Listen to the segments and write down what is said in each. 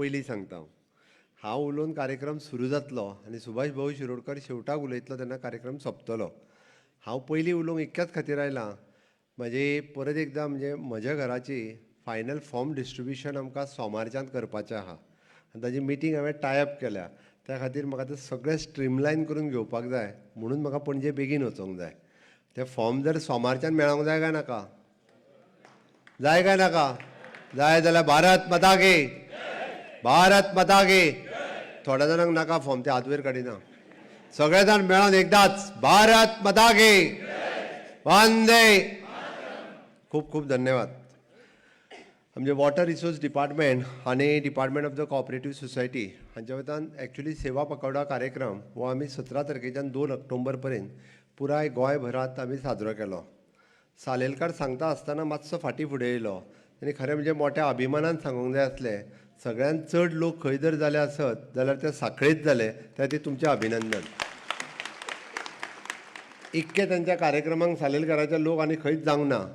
पयलीं सांगता हांव उलोवन कार्यक्रम सुरू जातलो आनी सुभाष भाऊ शिरोडकर शेवटाक उलयतलो तेन्ना कार्यक्रम सोंपतलो. हांव पयलीं उलोवंक इतक्याच खातीर आयलां, म्हाजी परत एकदां म्हणजे म्हज्या घराची फायनल फॉर्म डिस्ट्रिब्युशन आमकां सोमारच्यान करपाचें आहा आनी ताजी मिटींग हांवें टायप केल्या. त्या खातीर म्हाका तें सगळें स्ट्रिमलायन करून घेवपाक जाय म्हणून म्हाका पणजे बेगीन वचोंक जाय. ते फॉर्म जर सोमारच्यान मेळोंक जाय काय नाका? जाय काय नाका? जाय जाल्यार भारत माता की भारत माता की. थोड्या जाणांक नाका फॉर्म, ते हातवेर काडिना. सगळे जाण मेळोन एकदांच भारत माता की वंदे. खूब खूब धन्यवाद. आमचे वॉटर रिसोर्स डिपार्टमेंट आनी department of the cooperative society हांच्या वतीन एक्चुअली सेवा पखवाडा कार्यक्रम हो आमी 17 तारखेच्यान 2 ऑक्टोबर पर्यंत पुराय गोंयभरांत आमी साजरो केलो. सालेलकार सांगता आसतना मातसो फाटीं फुडें येयलो. आनी खरें म्हणजे मोठ्या अभिमानान सांगूंक जाय आसलें, सगळ्यांत चड लोक खंय जर जाले आसत जाल्यार ते सांखळेच जाले. त्या खातीर तुमचें अभिनंदन. इतके तांच्या कार्यक्रमांक सालेलकाराचे लोक आनी खंयच जावंक ना.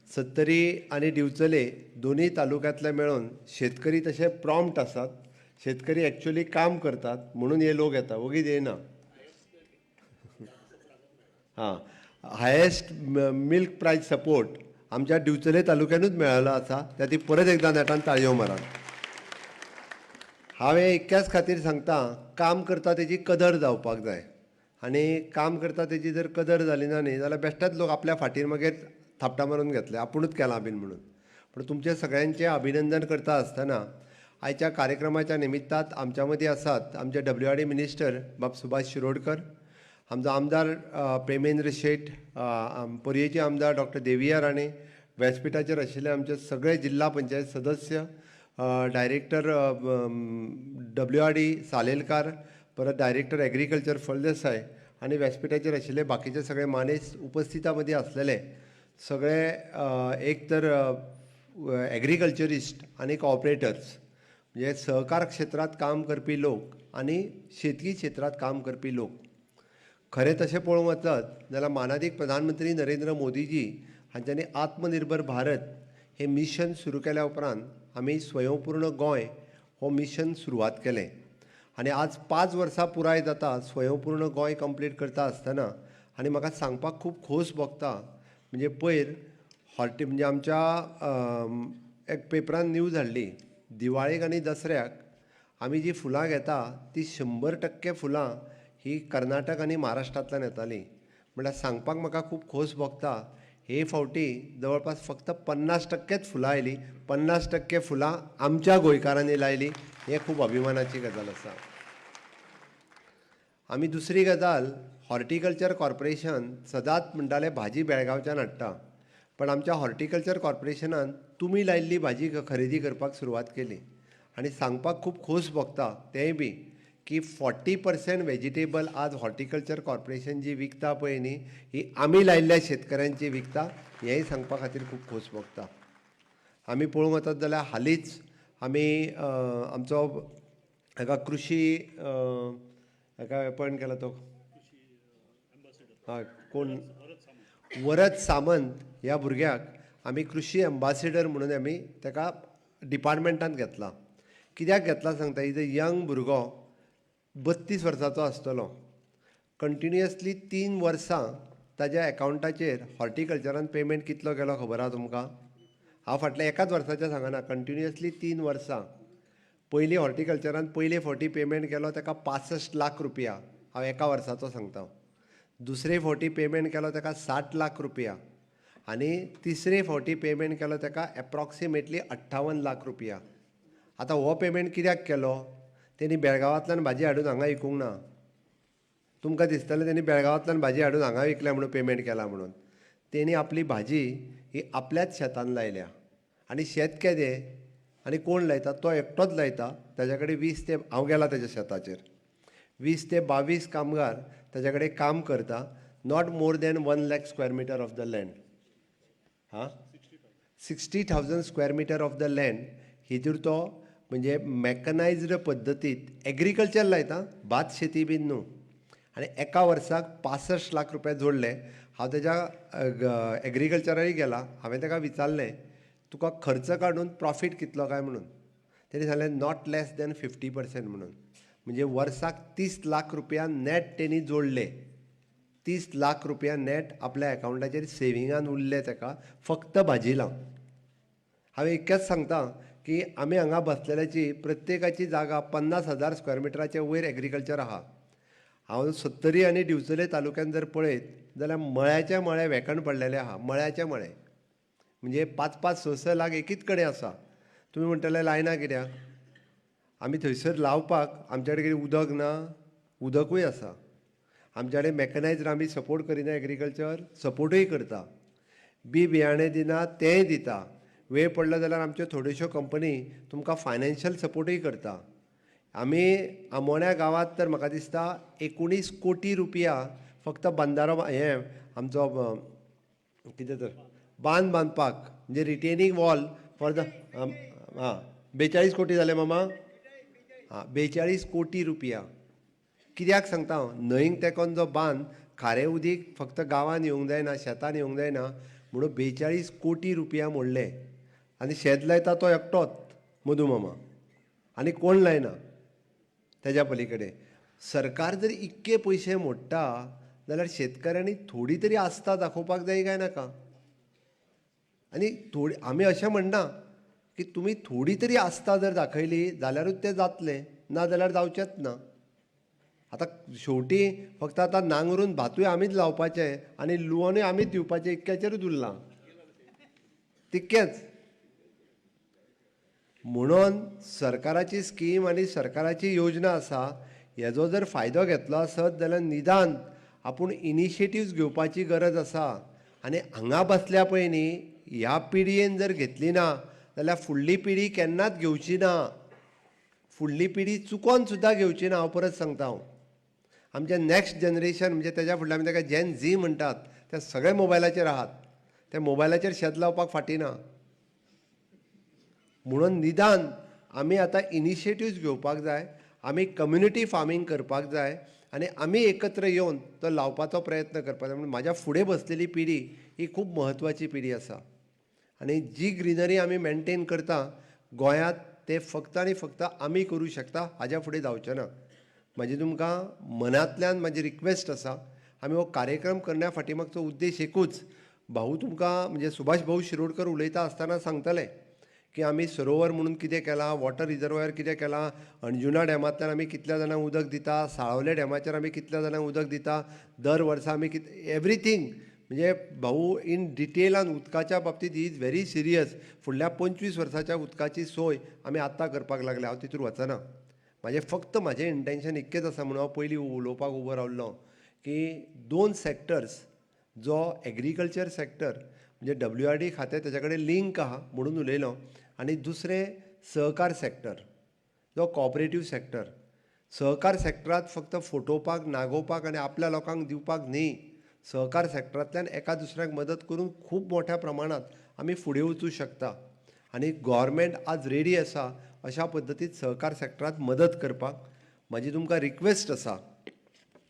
सत्तरी आनी दिवचले दोनूय तालुक्यांतले मेळून शेतकरी तशे प्रॉम्प्ट आसात. शेतकरी एक्चुअली काम करतात म्हणून हे लोक येता, वगीच येयना. हां, हायेस्ट मिल्क प्रायस सपोर्ट आमच्या दिवचले तालुक्यानूच मेळ्ळो आसा. त्या खातीर परत एकदां नेटान ताळयो मारात. हांवें इतक्याच खातीर सांगता, काम करता तेजी कदर जावपाक जाय. आनी काम करता तेजी जर कदर जाली ना न्ही जाल्यार बेश्टेच लोक आपल्या फाटीर मागीर थापटां मारून घेतले, आपुणूच केलां बीन म्हणून. पूण तुमचे सगळ्यांचें अभिनंदन करता आसतना आयच्या कार्यक्रमाच्या निमित्तांत आमच्या मदीं आसात आमचे WRD मिनिस्टर बाब सुभाष शिरोडकर, आमचो आमदार प्रेमेंद्र शेट, पर्येचे आमदार डॉक्टर देविया राणे, व्यासपीठाचेर आशिल्ले आमचे सगळे जिल्हा पंचायत सदस्य, डायरेक्टर WRD सालेलकार, परत डायरेक्टर एग्रीकल्चर फळदेसाय आनी व्यासपीठाचेर आशिल्ले बाकीचे सगळे मानेस्त उपस्थिता मदीं आसलेले सगळे एक तर एग्रीकल्चरिस्ट आनी कॉपरेटर्स म्हणजे सहकार क्षेत्रांत काम करपी लोक आनी शेतकी क्षेत्रांत काम करपी लोक. खरें तशें पळोवंक वचत जाल्यार मानादीक प्रधानमंत्री नरेंद्र मोदीजी हांच्यांनी आत्मनिर्भर भारत हें मिशन सुरू केल्या उपरांत आमी स्वयंपूर्ण गोंय हो मिशन सुरवात केलें. आनी आज 5 वर्सां पुराय जाता स्वयंपूर्ण गोंय कंप्लीट करता आसतना. आनी म्हाका सांगपाक खूब खोस भोगता, म्हणजे पयर म्हणजे आमच्या एक पेपरान न्यूज हाडली, दिवाळेक आनी दसऱ्याक आमी जी फुलां घेता ती 100% फुलां ही कर्नाटक आनी महाराष्ट्रांतल्यान येतालीं. म्हळ्यार सांगपाक म्हाका खूब खोस भोगता, हे फावटी जवळपास फक्त 50%च फुलां आयलीं. 50% फुलां आमच्या गोंयकारांनी लायलीं. हें खूब अभिमानाची गजाल आसा. आमी दुसरी गजाल, हॉर्टिकल्चर कॉर्पोरेशन सदांच म्हणटाले भाजी बेळगांवच्यान हाडटा, पण आमच्या हॉर्टिकल्चर कॉर्पोरेशनान तुमी लायिल्ली भाजी खरेदी करपाक सुरवात केली. आनी सांगपाक खूब खोस भोगता तेंय बी की 40% वेजिटेबल आज हॉर्टिकल्चर कॉर्पोरेशन जी विकता पळय न्ही, ही आमी लायिल्ल्या शेतकऱ्यांची विकता. हेंय सांगपा खातीर खूब खोस भोगता. आमी पळोवंक वचत जाल्यार हालींच आमी आमचो हाका कृशी हाका अपॉयंट केला तो कोण, वरद सामंत ह्या भुरग्याक आमी कृशी एम्बेसेडर म्हणून आमी ताका डिपार्टमेंटांत घेतला. कित्याक घेतला सांगता, इज अ यंग भुरगो, 32 वर्सांचो आसतलो. कंटिन्युअसली 3 वर्सां ताज्या एकावंटाचेर हॉर्टिकल्चरान पेमेंट कितलो केलो खबर आहा तुमकां? हांव फाटल्या एकाच वर्साचें सांगना, कंटिन्युअसली 3 वर्सां. पयलीं हॉर्टिकल्चरान पयले फावटी पेमेंट केलो ताका 65 लाख रुपया. हांव एका वर्साचो सांगता. दुसरे फावटी पेमेंट केलो ताका 60 लाख रुपया. आनी तिसरे फावटी पेमेंट केलो ताका एप्रॉक्सिमेटली 58 लाख रुपया. आतां हो पेमेंट कित्याक केलो? तेणी बेळगांवांतल्यान भाजी हाडून हांगा विकूंक ना. तुमकां दिसतलें तेणी बेळगांवांतल्यान भाजी हाडून हांगा विकल्या म्हणून पेमेंट केला म्हणून. तेणी आपली भाजी ही आपल्याच शेतान लायल्या. आनी शेत केदें आनी कोण लायता? तो एकटोच लायता. ताच्या कडेन 20 ते हांव गेला ताच्या शेताचेर, 20 ते 22 कामगार ताच्या कडेन काम करता. Not more than 1 lakh square metre of the land. 60,000 square metre of the land हितूर तो म्हणजे मॅकनायज्ड पद्दतीत एग्रीकल्चर लायता, भात शेती बीन न्हू. आनी एका वर्साक 65 लाख रुपया जोडले. हांव ताच्या एग्रीकल्चराय गेला. हांवें ताका विचारलें तुका खर्च काडून प्रॉफीट कितलो काय म्हणून. तेणी सांगलें नॉट लेस दॅन 50% म्हणून. म्हणजे वर्साक 30 लाख रुपया नेट तेणी जोडले. 30 लाख रुपया नेट आपल्या अकावंटाचेर सेविंगान उरले ताका फक्त भाजी लावन. हांवें इतकेंच सांगता की आमी हांगा बसलेल्याची प्रत्येकाची जागा 50,000 स्क्वेअर मिटराच्या वयर एग्रीकल्चर आहा. हांव सत्तरी आनी दिवचले तालुक्यान जर पळयत जाल्यार मळ्याचे मळे वेकण पडलेले आहा. मळ्याचे मळे म्हणजे 5-5, 6-6 लाख एकीच कडेन आसा. तुमी म्हणटले लायना कित्याक? आमी थंयसर लावपाक आमचे कडेन कितें उदक ना? उदकूय आसा. आमचे कडेन मॅकनायज्ड आमी सपोर्ट करिना एग्रीकल्चर, सपोर्टूय करता. बी बियाणें दिना तेंय दिता. वेळ पडलो जाल्यार आमच्यो थोड्योश्यो कंपनी तुमकां फायनान्शियल सपोर्टूय करता. आमी आमोण्या गांवांत तर म्हाका दिसता 19 कोटी रुपया फक्त बंदारो हें आमचो कितें तर बांद बांदपाक म्हणजे रिटेनिंग वॉल फॉर द 42 कोटी जाले मामा. 42 कोटी रुपया. कित्याक सांगता हांव, न्हंयक तेकोन जो बांद खारें उदीक फक्त गांवांत येवंक जायना, शेतान येवंक जायना म्हणून 42 कोटी रुपया मोडले. आनी शेत लायता तो एकटोच मधू मामा आनी कोण लायना तेज्या पलीकडे. सरकार जर इतके पयशे मोडटा जाल्यार शेतकऱ्यांनी थोडी तरी आस्था दाखोवपाक जाय काय नाका? आनी थोडी आमी अशें म्हणना की तुमी थोडी तरी आस्था जर दाखयली जाल्यारूच तें जातलें, ना जाल्यार जावचेंच ना. आतां शेवटी फक्त आतां नांगरून भातूय आमीच लावपाचें आनी लुवनूय आमीच दिवपाचें इतक्याचेरूच उरलां. तितकेंच म्हणून सरकाराची स्कीम आनी सरकाराची योजना आसा हेजो जर फायदो घेतलो आसत जाल्यार निदान आपूण इनिशिएटिव्ज घेवपाची गरज आसा. आनी हांगा बसल्या पळय न्ही ह्या पिडयेन जर घेतली ना जाल्यार फुडली पिडी केन्नाच घेवची ना. फुडली पिडी चुकोन सुद्दां घेवची ना. हांव परत सांगता हांव. आमचें नॅक्स्ट जनरेशन म्हणजे तेज्या फुडलें आमी ताका जेन झी म्हणटात ते सगळे मोबायलाचेर आहात. ते मोबायलाचेर शेत लावपाक फाटी ना. म्हणून निदान आमी आतां इनिशिएटिव्ज घेवपाक जाय. आमी कम्युनिटी फार्मींग करपाक जाय आनी आमी एकत्र येवन तो लावपाचो प्रयत्न करपाक जाय. म्हणून म्हाज्या फुडें बसलेली पिडी ही खूब म्हत्वाची पिडी आसा. आनी जी ग्रिनरी आमी मेनटेन करता गोंयांत ते फक्त आनी फक्त आमी करूं शकता. हाज्या फुडें जावचें ना. म्हाजी तुमकां मनांतल्यान म्हाजी रिक्वेस्ट आसा. आमी हो कार्यक्रम करण्या फाटीमागचो उद्देश एकूच. भाऊ तुमकां म्हणजे सुभाष भाऊ शिरोडकर उलयता आसतना सांगतले की आमी सरोवर म्हणून कितें केलां, वॉटर रिजर्वायर कितें केलां, अंजुना डॅमांतल्यान आमी कितल्या जाणांक उदक दिता, साळावले डॅमाचेर आमी कितल्या जाणांक उदक दिता, दर वर्सा आमी एवरीथींग म्हणजे भाऊ इन डिटेलान उदकाच्या बाबतींत ही इज व्हेरी सिरियस. फुडल्या 25 वर्साच्या उदकाची सोय आमी आत्तां करपाक लागल्या. हांव तितूर वचना. म्हजें इंटेंशन इतकेंच आसा म्हणून हांव पयलीं उलोवपाक उबो रावल्लो की 2 सॅक्टर्स जो एग्रीकल्चर सॅक्टर म्हणजे WRD खातें तेजे कडेन लिंक आहा म्हणून उलयलो आनी दुसरें सहकार सॅक्टर जो कॉपरेटीव सॅक्टर. सहकार सॅक्टरांत फक्त फटोवपाक, नागोवपाक आनी आपल्या लोकांक दिवपाक न्ही. सहकार सॅक्टरांतल्यान एका दुसऱ्याक मदत करून खूब मोठ्या प्रमाणांत आमी फुडें वचूं शकता. आनी गव्हर्मेंट आज रेडी आसा अशा पद्दतीन सहकार सॅक्टरांत मदत करपाक. म्हाजी तुमकां रिक्वेस्ट आसा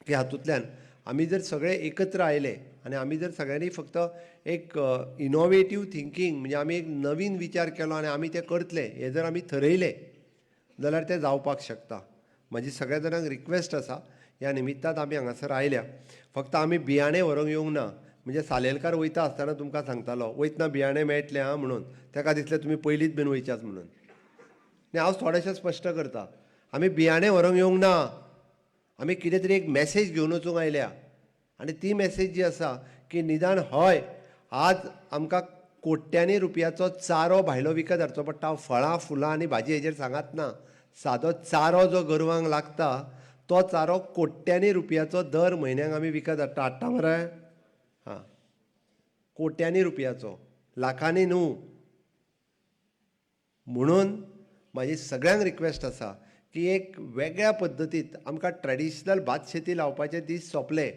की हातूंतल्यान आमी जर सगळे एकत्र आयले आनी आमी जर सगळ्यांनी फक्त एक इनोवेटीव थिंकींग म्हणजे आमी एक नवीन विचार केलो आनी आमी ते करतले हें जर आमी थरयलें जाल्यार तें जावपाक शकता. म्हाजी सगळ्या जाणांक रिक्वेस्ट आसा. ह्या निमित्तान आमी हांगासर आयल्या. फक्त आमी बियाणें व्हरूंक येवंक ना. म्हणजे सालेलकार वयता आसतना तुमकां सांगतालो वयतना बियाणें मेळटलें आं म्हणून. ताका दिसलें तुमी पयलींच बीन वयच्यात म्हणून. आनी हांव थोडेशें स्पश्ट करतां. आमी बियाणें व्हरूंक येवंक ना. आमी कितें तरी एक मॅसेज घेवन वचूंक आयल्या. आनी ती मॅसेज जी आसा की निदान हय आज आमकां कोट्यांनी रुपयाचो चारो भायलो विकत हाडचो पडटा. फळां, फुलां आनी भाजी हेजेर सांगात ना. सादो चारो जो गोरवांक लागता तो चारो कोट्यांनी रुपयाचो दर म्हयन्याक आमी विकत हाडटा मरे. हां, कोट्यांनी रुपयाचो, लाखांनी न्हू. म्हणून म्हाजी सगळ्यांक रिक्वेस्ट आसा की एक वेगळ्या पद्दतीन आमकां ट्रेडिशनल भात शेती लावपाचे दीस सोंपले.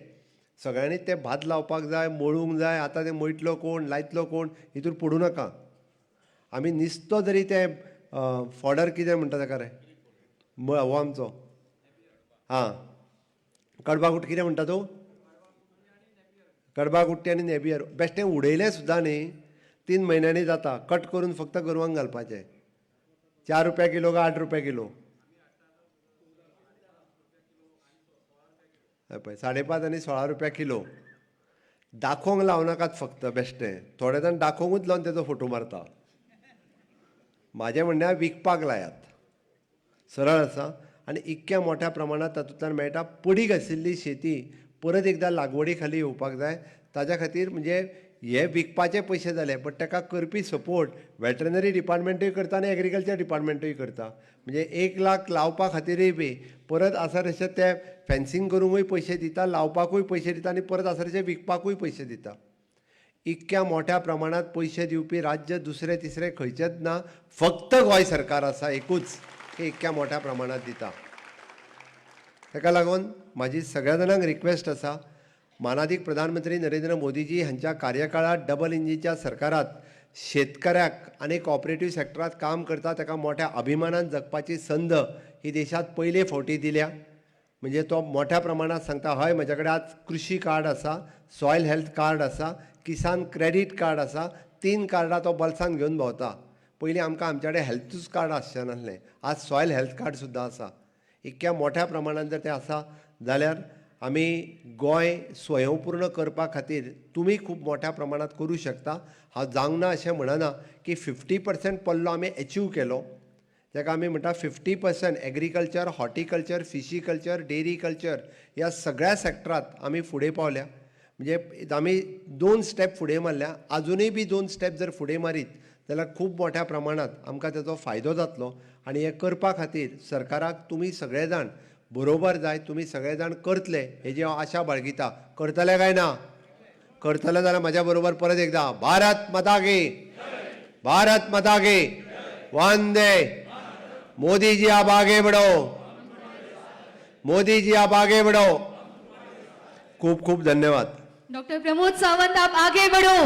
सगळ्यांनी तें भात लावपाक जाय, मळूंक जाय. आतां तें मळटलो कोण, लायतलो कोण हितूर पडूं नाका. आमी निस्तो जरी तें फॉडर कितें म्हणटा ताका रे हो आमचो हां कडबाकुट्टी कितें म्हणटा तूं? कडबाकुट्टी आनी नेबियर बेश्टें उडयलें सुद्दां न्ही 3 म्हयन्यांनी जाता. कट करून फक्त गोरवांक घालपाचें. 4 रुपया किलो का 8 रुपया किलो? पळय 5.5 आनी 16 रुपया किलो. दाखोवंक लावनाकात फक्त बेश्टें. थोडे जाण दाखोवंकूच लावन तेजो फोटो मारता. म्हाजें म्हणणें विकपाक लायात. सरळ आसा. आनी इतक्या मोठ्या प्रमाणात तातूंतल्यान मेळटा. पडीक आशिल्ली शेती परत एकदां लागवडी खाली येवपाक जाय. ताज्या खातीर म्हणजे हे विकपाचे पयशे जाले, बट ताका करपी सपोर्ट वेटरनरी डिपार्टमेंटूय करता आनी एग्रीकल्चर डिपार्टमेंटूय करता. म्हणजे 1 लाख लावपा खातीरय बी परत आसत ते फेन्सिंग करूंकूय पयशे दिता, लावपाकूय पयशे दिता आनी परत आसत विकपाकूय पयशे दिता. इतक्या मोठ्या प्रमाणात पयशे दिवपी राज्य दुसरे तिसरे खंयचेच ना. फक्त गोंय सरकार आसा एकूच की इतक्या मोठ्या प्रमाणात दिता. ताका लागून म्हाजी सगळ्या जाणांक रिक्वेस्ट आसा, मानाधीक प्रधानमंत्री नरेंद्र मोदीजी हांच्या कार्यकाळात डबल इंजिनच्या सरकारात शेतकऱ्याक आनी कॉपरेटीव सेक्टरात काम करता ताका मोठ्या अभिमानान जगपाची संद ही देशात पयले फावटी दिल्या. म्हणजे तो मोठ्या प्रमाणात सांगता, हय म्हजे कडेन आज कृषी कार्ड आसा, सॉयल हेल्थ कार्ड आसा, किसान क्रेडीट कार्ड आसा, 3 कार्डां तो बॉल्सान घेवन भोंवता. पयलीं आमकां आमचे कडेन हेल्थूच कार्ड आसचें नासलें. आज सॉयल हेल्थ कार्ड सुद्दां आसा. इतक्या मोठ्या प्रमाणात जर तें आसा जाल्यार आमी गोंय स्वयंपूर्ण करपा खातीर तुमी खूब मोठ्या प्रमाणात करूं शकता. हांव जावंक ना अशें म्हणना की 50% पल्लो आमी एचीव केलो. जाका आमी म्हणटा 50% एग्रीकल्चर, हॉर्टिकल्चर, फिशीकल्चर, डेरी कल्चर ह्या सगळ्या सेक्टरांत आमी फुडें पावल्या. म्हणजे आमी 2 स्टेप फुडें मारल्या. आजुनूय बी 2 स्टेप जर फुडें मारीत जाल्यार खूब मोठ्या प्रमाणात आमकां ताचो फायदो जातलो. आनी हें करपा खातीर सरकाराक तुमी सगळे जाण बरोबर जाय. तुमी सगळे जाण करतले हेजी हांव आशा बाळगिता. करतले काय ना? करतले जाल्यार म्हाज्या बरोबर परत एकदां भारत माता की, भारत माता की, वंदे मोदी जी आप आगे बढ़ो, मोदी जी आप आगे बढ़ो. खूब खूब धन्यवाद. डॉक्टर प्रमोद सावंत आप आगे बढ़ो.